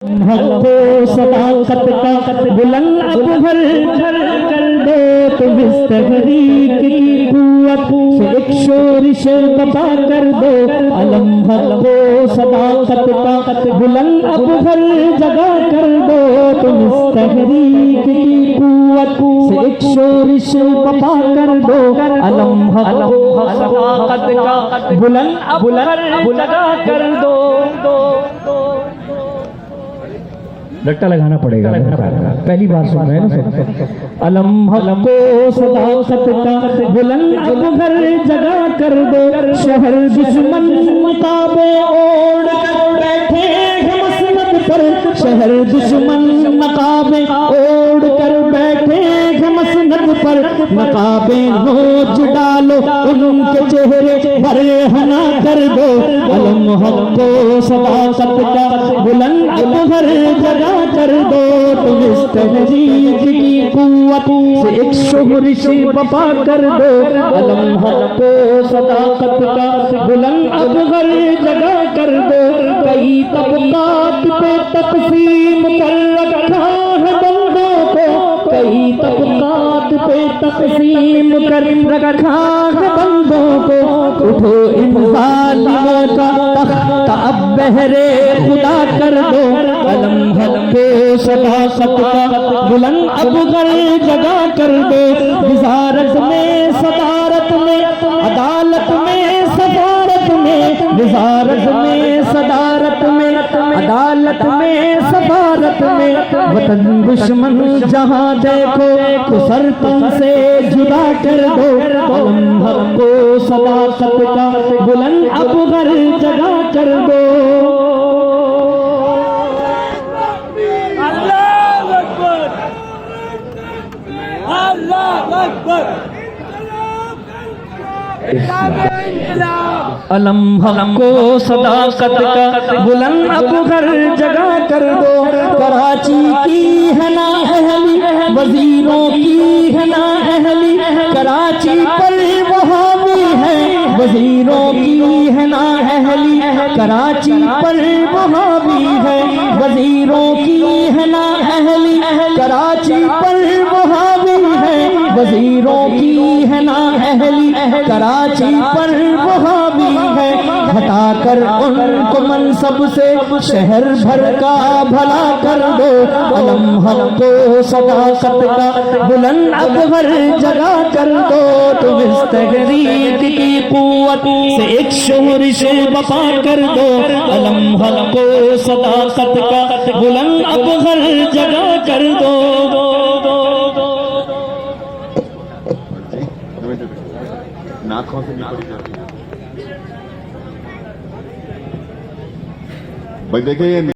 حق و صداقت کا بلند اب بھر کر دو تم اس تحریک کی قوت سے ایک شورش بپا کر دو علم حق و صداقت کا بلند اب بھر جگہ کر دو تم اس تحریک کی قوت سے ایک شورش بپا کر دو علم حق و صداقت کا بلند اب بھر جگہ کر دو. لٹا لگانا پڑے گا، پہلی بار سن رہے ہیں نا. علم حق و صداقت کا بلند اب بھر جگہ کر دو. شہر دشمن نقابے اوڑھ کر بیٹھے ہیں مسند پر. شہر دشمن نقابے اوڑھ کر بیٹھے ہیں مسند پر. نقابیں نوچ ڈالو ان کے چہرے بھرے ہنا کر دو. علم حق و صداقت کا بلند اب بھر جگہ کر دو تم اس تحریک کی قوت سے ایک شورش بپا کر دو. علم حق و صداقت کا بلند اب بھر جگہ کر دو. کئی طبقات پہ تقسیم کر رکھا ہے بندوں کو. کئی طبقات پہ تقسیم کر رکھا ہے بندوں کو. اٹھو ان ظالموں کا تخت اب بہرے خدا کر دو. علم حق و صداقت کا بلند اب بھر جگہ کر دو. وزارت میں صدارت میں عدالت میں سفارت میں. وزارت میں صدارت میں عدالت میں سفارت میں. وطن دشمن جہاں دیکھو تو سر تن سے جدا کر دو. علم حق و صداقت کا بلند اب بھر جگہ کر دو. علم حق و صداقت کا بلند اب بھر جگہ کر دو. کراچی کی ہے نا اہلی وزیروں کی ہے نا اہلی. کراچی پر وہابی ہے وزیروں کی ہے نا اہلی. کراچی پر وہابی ہے وزیروں کی ہے نا اہلی. کراچی پر وہابی ہے وزیروں کی ہے نا اہلی. کراچی پر وہابی ہے. ہٹا کر ان کو منصب سے شہر بھر کا بھلا کر دو. علم حق و صداقت کا بلند اب بھر جگہ کر دو تم اس تحریک کی قوت سے ایک شورش بپا کر دو. علم حق و صداقت کا بلند اب بھر جگہ کر دو. ناکھوں سے نہیں پڑی جاتی بھائی. دیکھیں